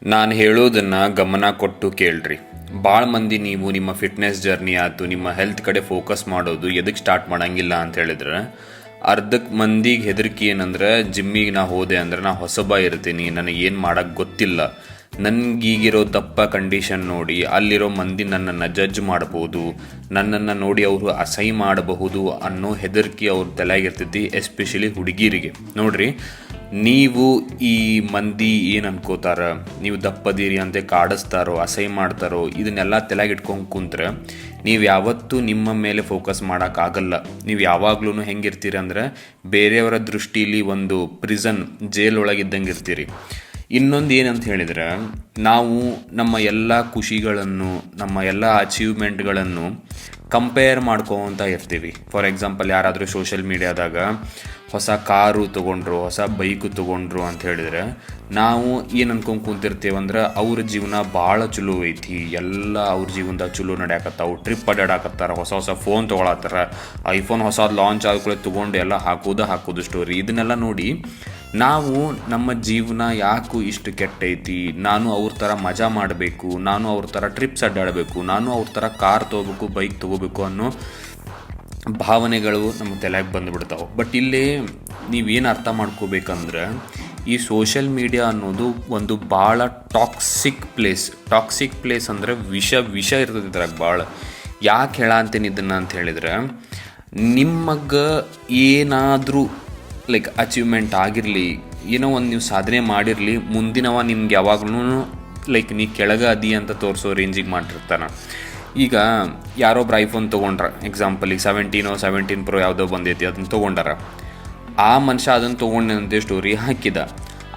ನಾನು ಹೇಳೋದನ್ನು ಗಮನ ಕೊಟ್ಟು ಕೇಳ್ರಿ. ಭಾಳ ಮಂದಿ ನೀವು ನಿಮ್ಮ ಫಿಟ್ನೆಸ್ ಜರ್ನಿ ಆಯ್ತು, ನಿಮ್ಮ ಹೆಲ್ತ್ ಕಡೆ ಫೋಕಸ್ ಮಾಡೋದು ಎದಕ್ಕೆ ಸ್ಟಾರ್ಟ್ ಮಾಡೋಂಗಿಲ್ಲ ಅಂತ ಹೇಳಿದ್ರೆ, ಅರ್ಧಕ್ಕೆ ಮಂದಿಗೆ ಹೆದರಿಕೆ ಏನಂದ್ರೆ, ಜಿಮ್ಮಿಗೆ ನಾ ಹೋದೆ ಅಂದ್ರೆ ನಾ ಹೊಸಬ ಇರ್ತೀನಿ, ನನಗೆ ಏನು ಮಾಡೋಕ್ಕೆ ಗೊತ್ತಿಲ್ಲ, ನನಗೀಗಿರೋ ದಪ್ಪ ಕಂಡೀಷನ್ ನೋಡಿ ಅಲ್ಲಿರೋ ಮಂದಿ ನನ್ನನ್ನು ಜಡ್ಜ್ ಮಾಡ್ಬೋದು, ನನ್ನನ್ನು ನೋಡಿ ಅವರು ಅಸಹ್ಯ ಮಾಡಬಹುದು ಅನ್ನೋ ಹೆದರಿಕೆ ಅವ್ರ ತಲೆಯಾಗಿರ್ತೈತಿ. ಎಸ್ಪೆಷಲಿ ಹುಡುಗಿರಿಗೆ ನೋಡ್ರಿ, ನೀವು ಈ ಮಂದಿ ಏನು ಅನ್ಕೋತಾರ, ನೀವು ದಪ್ಪದೀರಿ ಅಂತ ಕಾಡಿಸ್ತಾರೋ, ಅಸಹ್ಯ ಮಾಡ್ತಾರೋ, ಇದನ್ನೆಲ್ಲ ತಲೆಗೆ ಇಟ್ಕೊಂಡು ಕುಂತ್ರೆ ನೀವು ಯಾವತ್ತೂ ನಿಮ್ಮ ಮೇಲೆ ಫೋಕಸ್ ಮಾಡೋಕ್ಕಾಗಲ್ಲ. ನೀವು ಯಾವಾಗ್ಲೂ ಹೆಂಗಿರ್ತೀರಿ ಅಂದರೆ, ಬೇರೆಯವರ ದೃಷ್ಟಿಲಿ ಒಂದು ಪ್ರಿಸನ್ ಜೈಲ್ ಒಳಗಿದ್ದಂಗೆ ಇರ್ತೀರಿ. ಇನ್ನೊಂದು ಏನಂತ ಹೇಳಿದ್ರೆ, ನಾವು ನಮ್ಮ ಎಲ್ಲ ಖುಷಿಗಳನ್ನು, ನಮ್ಮ ಎಲ್ಲ ಅಚೀವ್ಮೆಂಟ್ಗಳನ್ನು ಕಂಪೇರ್ ಮಾಡ್ಕೊತ ಇರ್ತೀವಿ. ಫಾರ್ ಎಕ್ಸಾಂಪಲ್, ಯಾರಾದರೂ ಸೋಷಿಯಲ್ ಮೀಡಿಯಾದಾಗ ಹೊಸ ಕಾರು ತೊಗೊಂಡ್ರು, ಹೊಸ ಬೈಕು ತೊಗೊಂಡ್ರು ಅಂತ ಹೇಳಿದ್ರೆ, ನಾವು ಏನು ಅನ್ಕೊಂಡು ಕುಂತಿರ್ತೀವಿ ಅಂದ್ರೆ, ಅವ್ರ ಜೀವನ ಭಾಳ ಚಲೋ ಐತಿ, ಎಲ್ಲ ಅವ್ರ ಜೀವನದಾಗ ಚಲೋ ನಡೆಯಕತ್ತಾವು, ಟ್ರಿಪ್ ಅಡ್ಡಾಡಕತ್ತಾರ, ಹೊಸ ಹೊಸ ಫೋನ್ ತೊಗೊಳತ್ತಾರ, ಐಫೋನ್ ಹೊಸದು ಲಾಂಚ್ ಆದ್ಕೊಳ್ಳೆ ತೊಗೊಂಡು ಎಲ್ಲ ಹಾಕೋದು ಸ್ಟೋರಿ. ಇದನ್ನೆಲ್ಲ ನೋಡಿ ನಾವು ನಮ್ಮ ಜೀವನ ಯಾಕೂ ಇಷ್ಟು ಕೆಟ್ಟೈತಿ, ನಾನು ಅವ್ರ ಥರ ಮಜಾ ಮಾಡಬೇಕು, ನಾನು ಅವ್ರ ಥರ ಟ್ರಿಪ್ಸ್ ಅಡ್ಡಾಡಬೇಕು, ನಾನು ಅವ್ರ ಥರ ಕಾರ್ ತೊಗೋಬೇಕು, ಬೈಕ್ ತೊಗೋಬೇಕು ಅನ್ನೋ ಭಾವನೆಗಳು ನಮ್ಮ ತಲೆಗೆ ಬಂದುಬಿಡ್ತಾವೆ. ಬಟ್ ಇಲ್ಲಿ ನೀವೇನು ಅರ್ಥ ಮಾಡ್ಕೋಬೇಕಂದ್ರೆ, ಈ ಸೋಷಿಯಲ್ ಮೀಡಿಯಾ ಅನ್ನೋದು ಒಂದು ಭಾಳ ಟಾಕ್ಸಿಕ್ ಪ್ಲೇಸ್ ಅಂದರೆ ವಿಷ ಇರ್ತದೆ ಇದ್ರಾಗ ಭಾಳ. ಯಾಕೆ ಹೇಳಂತೀನಿ ಇದನ್ನು ಅಂತ ಹೇಳಿದ್ರೆ, ನಿಮಗೆ ಏನಾದರೂ ಲೈಕ್ ಅಚೀವ್ಮೆಂಟ್ ಆಗಿರಲಿ, ಏನೋ ಒಂದು ನೀವು ಸಾಧನೆ ಮಾಡಿರಲಿ, ಮುಂದಿನವ ನಿಮ್ಗೆ ಯಾವಾಗ್ಲೂ ಲೈಕ್ ನೀ ಕೆಳಗೆ ಅದಿ ಅಂತ ತೋರಿಸೋ ರೇಂಜಿಗೆ ಮಾಡಿರ್ತಾನೆ. ಈಗ ಯಾರೊಬ್ರು ಐಫೋನ್ ತೊಗೊಂಡ್ರ, ಎಕ್ಸಾಂಪಲ್ ಈಗ 17 Pro ಯಾವುದೋ ಬಂದೈತಿ, ಅದನ್ನು ತೊಗೊಂಡಾರ. ಆ ಮನುಷ್ಯ ಅದನ್ನು ತೊಗೊಂಡಂತೆ ಸ್ಟೋರಿ ಹಾಕಿದ.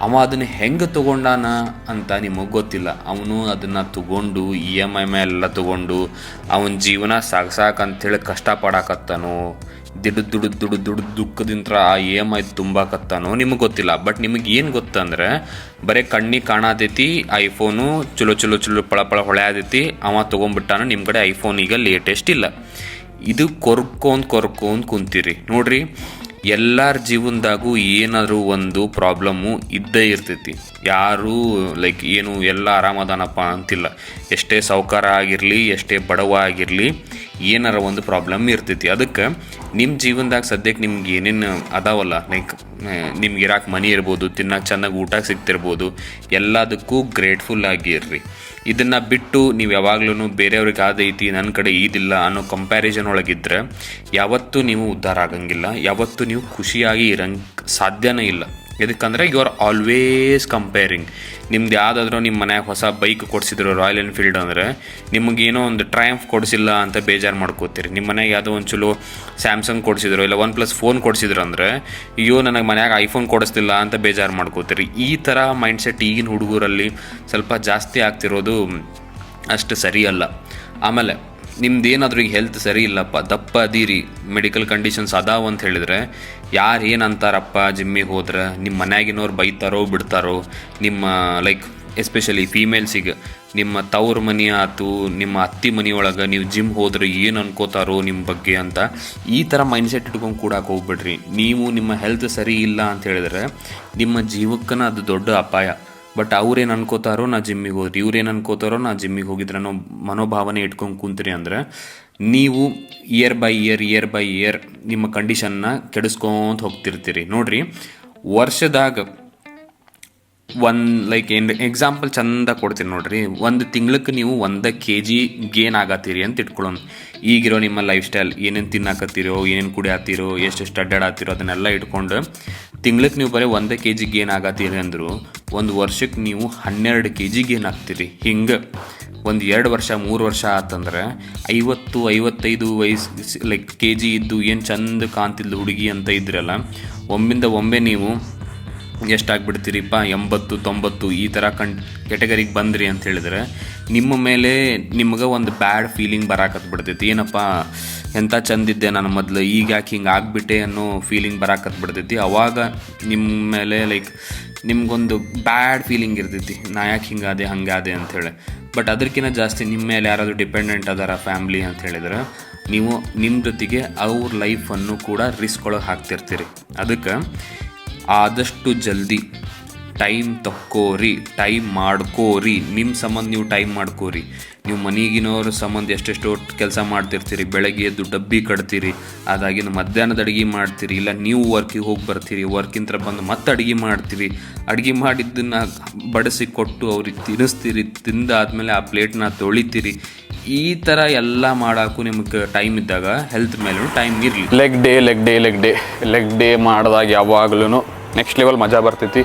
ಅವ ಅದನ್ನು ಹೆಂಗೆ ತೊಗೊಂಡಾನ ಅಂತ ನಿಮಗೆ ಗೊತ್ತಿಲ್ಲ. ಅವನು ಅದನ್ನು ತೊಗೊಂಡು EMI ಮೇಲೆಲ್ಲ ತೊಗೊಂಡು ಅವನ ಜೀವನ ಸಾಕ್ಸಾಕಂತೇಳಿ ಕಷ್ಟಪಡಕತ್ತಾನೋ, ದುಡ್ಡು ದುಃಖದಿಂದ ಆ EMI ತುಂಬಾಕತ್ತಾನೋ ನಿಮಗೆ ಗೊತ್ತಿಲ್ಲ. ಬಟ್ ನಿಮಗೆ ಏನು ಗೊತ್ತಂದ್ರೆ, ಬರೀ ಕಣ್ಣಿಗೆ ಕಾಣತೈತಿ ಐಫೋನು, ಚಲೋ ಪಳ ಹೊಳೆ ಆದೈತಿ, ಅವ ತೊಗೊಂಡ್ಬಿಟ್ಟಾನ, ನಿಮ್ಮ ಕಡೆ ಐಫೋನ್ ಈಗ ಲೇಟೆಸ್ಟ್ ಇಲ್ಲ. ಇದು ಕೊರ್ಕೊಂಡ್ ಕುಂತೀರಿ ನೋಡ್ರಿ. ಎಲ್ಲರ ಜೀವನದಾಗೂ ಏನಾದರೂ ಒಂದು ಪ್ರಾಬ್ಲಮ್ಮು ಇದ್ದೇ ಇರ್ತೈತಿ. ಯಾರೂ ಲೈಕ್ ಏನು ಎಲ್ಲ ಆರಾಮದಾನಪ್ಪ ಅಂತಿಲ್ಲ. ಎಷ್ಟೇ ಸಾಹುಕಾರ ಆಗಿರಲಿ, ಎಷ್ಟೇ ಬಡವ ಆಗಿರಲಿ, ಏನಾರ ಒಂದು ಪ್ರಾಬ್ಲಮ್ ಇರ್ತೈತಿ. ಅದಕ್ಕೆ ನಿಮ್ಮ ಜೀವನದಾಗ ಸದ್ಯಕ್ಕೆ ನಿಮ್ಗೆ ಏನೇನು ಅದಾವಲ್ಲ, ಲೈಕ್ ನಿಮ್ಗೆ ಇರಾಕೆ ಮನಿ ಇರ್ಬೋದು, ತಿನ್ನಕ್ಕೆ ಚೆನ್ನಾಗಿ ಊಟ ಸಿಗ್ತಿರ್ಬೋದು, ಎಲ್ಲದಕ್ಕೂ ಗ್ರೇಟ್ಫುಲ್ ಆಗಿರ್ರಿ. ಇದನ್ನು ಬಿಟ್ಟು ನೀವು ಯಾವಾಗ್ಲೂ ಬೇರೆಯವ್ರಿಗೆ ಆದೈತಿ, ನನ್ನ ಕಡೆ ಇದಿಲ್ಲ ಅನ್ನೋ ಕಂಪ್ಯಾರಿಸನ್ ಒಳಗಿದ್ರೆ ಯಾವತ್ತೂ ನೀವು ಉದ್ಧಾರ ಆಗಂಗಿಲ್ಲ, ಯಾವತ್ತೂ ನೀವು ಖುಷಿಯಾಗಿ ಇರಂಗೆ ಸಾಧ್ಯನೇ ಇಲ್ಲ. ಎದಕ್ಕಂದ್ರೆ ಯು ಆರ್ ಆಲ್ವೇಸ್ ಕಂಪೇರಿಂಗ್. ನಿಮ್ದು ಯಾವುದಾದ್ರೂ ನಿಮ್ಮ ಮನ್ಯಾಗ ಹೊಸ ಬೈಕ್ ಕೊಡಿಸಿದ್ರು, ರಾಯಲ್ ಎನ್ಫೀಲ್ಡ್ ಅಂದರೆ, ನಿಮಗೇನೋ ಒಂದು ಟ್ರಯಂಫ್ ಕೊಡಿಸಿಲ್ಲ ಅಂತ ಬೇಜಾರು ಮಾಡ್ಕೋತೀರಿ. ನಿಮ್ಮ ಮನೆಗೆ ಯಾವುದೋ ಒಂದು ಚಲೋ ಸ್ಯಾಮ್ಸಂಗ್ ಕೊಡಿಸಿದ್ರು, ಇಲ್ಲ OnePlus ಫೋನ್ ಕೊಡಿಸಿದ್ರು ಅಂದರೆ, ಅಯ್ಯೋ ನನಗೆ ಮನ್ಯಾಗ ಐಫೋನ್ ಕೊಡಿಸ್ತಿಲ್ಲ ಅಂತ ಬೇಜಾರು ಮಾಡ್ಕೋತೀರಿ. ಈ ಥರ ಮೈಂಡ್ಸೆಟ್ ಈಗಿನ ಹುಡುಗರಲ್ಲಿ ಸ್ವಲ್ಪ ಜಾಸ್ತಿ ಆಗ್ತಿರೋದು ಅಷ್ಟು ಸರಿಯಲ್ಲ. ಆಮೇಲೆ ನಿಮ್ದು ಏನಾದರೂ ಈಗ ಹೆಲ್ತ್ ಸರಿ ಇಲ್ಲಪ್ಪ, ದಪ್ಪ ಅದೀರಿ, ಮೆಡಿಕಲ್ ಕಂಡೀಷನ್ಸ್ ಅದಾವ ಅಂತ ಹೇಳಿದ್ರೆ, ಯಾರು ಏನು ಅಂತಾರಪ್ಪ ಜಿಮ್ಮಿಗೆ ಹೋದ್ರೆ, ನಿಮ್ಮ ಮನ್ಯಾಗಿನವ್ರು ಬೈತಾರೋ ಬಿಡ್ತಾರೋ, ನಿಮ್ಮ ಲೈಕ್ ಎಸ್ಪೆಷಲಿ ಫೀಮೇಲ್ಸಿಗೆ ನಿಮ್ಮ ತವ್ರ ಮನೆ ಆಯ್ತು, ನಿಮ್ಮ ಅತ್ತಿ ಮನೆಯೊಳಗೆ ನೀವು ಜಿಮ್ ಹೋದ್ರೆ ಏನು ಅನ್ಕೋತಾರೋ ನಿಮ್ಮ ಬಗ್ಗೆ ಅಂತ, ಈ ಥರ ಮೈಂಡ್ಸೆಟ್ ಇಟ್ಕೊಂಡು ಕೂಡಕ್ಕೆ ಹೋಗ್ಬಿಡ್ರಿ. ನೀವು ನಿಮ್ಮ ಹೆಲ್ತ್ ಸರಿ ಇಲ್ಲ ಅಂತ ಹೇಳಿದ್ರೆ ನಿಮ್ಮ ಜೀವಕ್ಕನ ಅದು ದೊಡ್ಡ ಅಪಾಯ. ಬಟ್ ಅವ್ರೇನು ಅನ್ಕೋತಾರೋ ನಾ ಜಿಮ್ಮಿಗೆ ಹೋದ್ರಿ, ಇವ್ರೇನು ಅನ್ಕೋತಾರೋ ನಾ ಜಿಮ್ಮಿಗೆ ಹೋಗಿದ್ರೆ ಅನ್ನೋ ಮನೋಭಾವನೆ ಇಟ್ಕೊಂಡು ಕುಂತ್ರಿ ಅಂದರೆ, ನೀವು ಇಯರ್ ಬೈ ಇಯರ್ ನಿಮ್ಮ ಕಂಡೀಷನ್ನ ಕೆಡಿಸ್ಕೊಂತ ಹೋಗ್ತಿರ್ತೀರಿ. ನೋಡ್ರಿ, ವರ್ಷದಾಗ ಲೈಕ್ ಏನು ಎಕ್ಸಾಂಪಲ್ ಚಂದ ಕೊಡ್ತೀನಿ ನೋಡ್ರಿ. ಒಂದು ತಿಂಗ್ಳಕ್ಕೆ ನೀವು 1 kg ಗೇನ್ ಆಗತ್ತೀರಿ ಅಂತ ಇಟ್ಕೊಳ್ಳೋಣ. ಈಗಿರೋ ನಿಮ್ಮ ಲೈಫ್ ಸ್ಟೈಲ್, ಏನೇನು ತಿನ್ನಾಕತ್ತೀರೋ, ಏನೇನು ಕುಡಿಯತ್ತೀರೋ, ಎಷ್ಟು ಅಡ್ಡಾಡತ್ತೀರೋ ಅದನ್ನೆಲ್ಲ ಇಟ್ಕೊಂಡು ತಿಂಗ್ಳಕ್ಕೆ ನೀವು ಬರೀ 1 kg ಗೇನ್ ಆಗತ್ತೀರಿ ಅಂದರು, ಒಂದು ವರ್ಷಕ್ಕೆ ನೀವು 12 kg ಗೇನ್ ಆಗ್ತೀರಿ. ಹಿಂಗೆ ಒಂದು 2 ವರ್ಷ 3 ವರ್ಷ ಆತಂದ್ರೆ 50-55 ವಯಸ್ಸು ಲೈಕ್ kg ಇದ್ದು ಏನು ಚಂದ ಕಾಣ್ತಿದ್ದು ಹುಡುಗಿ ಅಂತ ಇದ್ರಲ್ಲ, ಒಮ್ಮೆ ನೀವು ಎಷ್ಟಾಗ್ಬಿಡ್ತೀರಿಪ್ಪ, 80-90 ಈ ಥರ ಕೆಟಗರಿಗೆ ಬಂದ್ರಿ ಅಂತ ಹೇಳಿದ್ರೆ, ನಿಮ್ಮ ಮೇಲೆ ನಿಮ್ಗೆ ಒಂದು ಬ್ಯಾಡ್ ಫೀಲಿಂಗ್ ಬರಾಕತ್ಬಿಡ್ತೈತಿ. ಏನಪ್ಪ ಎಂಥ ಚಂದಿದ್ದೆ ನಾನು ಮೊದಲು, ಈಗ ಯಾಕೆ ಹಿಂಗೆ ಆಗಿಬಿಟ್ಟೆ ಅನ್ನೋ ಫೀಲಿಂಗ್ ಬರಾಕತ್ಬಿಡ್ತೈತಿ. ಅವಾಗ ನಿಮ್ಮ ಮೇಲೆ ಲೈಕ್ ನಿಮ್ಗೊಂದು ಬ್ಯಾಡ್ ಫೀಲಿಂಗ್ ಇರ್ತೈತಿ, ನಾ ಯಾಕೆ ಹಿಂಗಾದೆ ಹಂಗಾದೆ ಅಂಥೇಳಿ. ಬಟ್ ಅದಕ್ಕಿಂತ ಜಾಸ್ತಿ ನಿಮ್ಮ ಮೇಲೆ ಯಾರಾದರೂ ಡಿಪೆಂಡೆಂಟ್ ಅದಾರ ಫ್ಯಾಮ್ಲಿ ಅಂತ ಹೇಳಿದ್ರೆ, ನೀವು ನಿಮ್ಮ ಜೊತೆಗೆ ಅವ್ರ ಲೈಫನ್ನು ಕೂಡ ರಿಸ್ಕ್ ಒಳಗೆ ಹಾಕ್ತಿರ್ತೀರಿ. ಅದಕ್ಕೆ ಆದಷ್ಟು ಜಲ್ದಿ ಟೈಮ್ ತಕ್ಕೋರಿ, ಟೈಮ್ ಮಾಡ್ಕೋರಿ, ನಿಮ್ಮ ಸಂಬಂಧ ನೀವು ಟೈಮ್ ಮಾಡ್ಕೋರಿ. ನೀವು ಮನೆಗಿನವ್ರ ಸಂಬಂಧ ಎಷ್ಟೆಷ್ಟೋ ಕೆಲಸ ಮಾಡ್ತಿರ್ತೀರಿ, ಬೆಳಗ್ಗೆ ಎದ್ದು ಡಬ್ಬಿ ಕಟ್ತೀರಿ, ಅದಾಗಿನ ಮಧ್ಯಾಹ್ನದ ಅಡುಗೆ ಮಾಡ್ತೀರಿ, ಇಲ್ಲ ನೀವು ವರ್ಕಿಗೆ ಹೋಗಿ ಬರ್ತೀರಿ, ವರ್ಕಿಂದ ಬಂದು ಮತ್ತೆ ಅಡುಗೆ ಮಾಡ್ತೀರಿ, ಅಡುಗೆ ಮಾಡಿದ್ದನ್ನು ಬಡಿಸಿ ಕೊಟ್ಟು ಅವ್ರಿಗೆ ತಿನ್ನಿಸ್ತೀರಿ, ತಿಂದಾದ್ಮೇಲೆ ಆ ಪ್ಲೇಟ್ನ ತೊಳಿತೀರಿ. ಈ ಥರ ಎಲ್ಲ ಮಾಡೋಕ್ಕೂ ನಿಮಗೆ ಟೈಮ್ ಇದ್ದಾಗ ಹೆಲ್ತ್ ಮೇಲೂ ಟೈಮ್ ಇರಲಿ. ಲೆಗ್ ಡೇ ಮಾಡಿದಾಗ ಯಾವಾಗ್ಲೂ ನೆಕ್ಸ್ಟ್ ಲೆವೆಲ್ ಮಜಾ ಬರ್ತೈತಿ.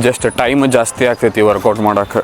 ಜಸ್ಟ್ ಟೈಮ್ ಜಾಸ್ತಿ ಆಗ್ತೈತಿ ವರ್ಕೌಟ್ ಮಾಡೋಕ್ಕೆ.